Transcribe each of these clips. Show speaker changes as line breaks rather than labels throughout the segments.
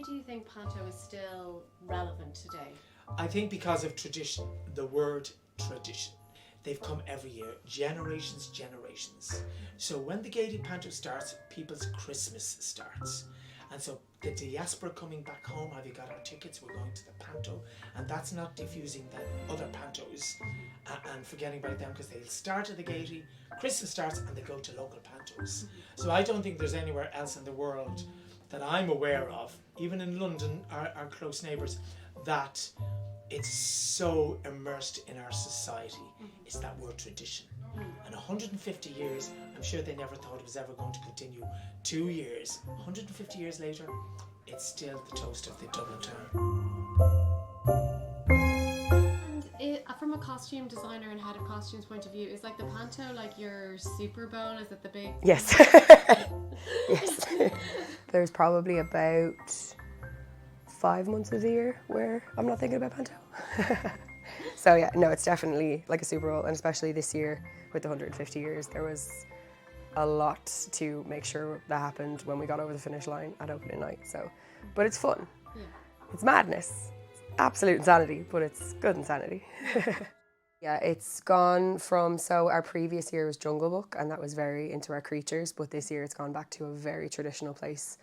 do you think Panto is still relevant today?
I think because of tradition, the word tradition. They've come every year, generations. So when the Gaiety Panto starts, people's Christmas starts. And so the diaspora coming back home, have you got our tickets? We're going to the Panto. And that's not diffusing the other Pantos and forgetting about them, because they'll start at the Gaiety, Christmas starts, and they go to local Pantos. So I don't think there's anywhere else in the world that I'm aware of, even in London, our close neighbours, that it's so immersed in our society. It's that word tradition. And 150 years, I'm sure they never thought it was ever going to continue. 2 years, 150 years later, it's still the toast of the Dublin town.
And from a costume designer and head of costumes point of view, is like the Panto like your Super Bowl? Is it the big...
Yes. Yes. There's probably about 5 months of the year where I'm not thinking about Panto. So yeah, no, it's definitely like a Super Bowl, and especially this year with the 150 years, there was a lot to make sure that happened when we got over the finish line at opening night. So, but it's fun.
Yeah.
It's madness. It's absolute insanity, but it's good insanity. Yeah, it's gone from, so our previous year was Jungle Book, and that was very into our creatures, but this year it's gone back to a very traditional place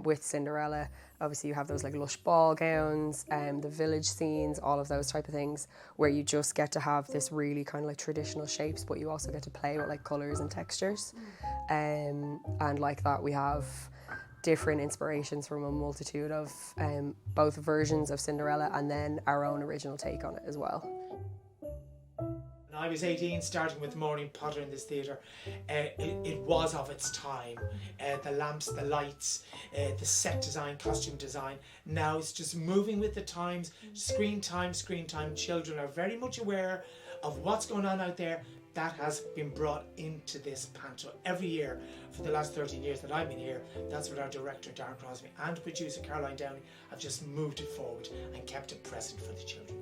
with Cinderella. Obviously you have those like lush ball gowns, the village scenes, all of those type of things, where you just get to have this really kind of like traditional shapes, but you also get to play with like colours and textures. And like that we have different inspirations from a multitude of both versions of Cinderella and then our own original take on it as well.
When I was 18, starting with Maureen Potter in this theatre, it was of its time. The lamps, the lights, the set design, costume design. Now it's just moving with the times. Screen time. Children are very much aware of what's going on out there. That has been brought into this Panto every year for the last 13 years that I've been here. That's what our director Darren Crosby and producer Caroline Downey have just moved it forward and kept it present for the children.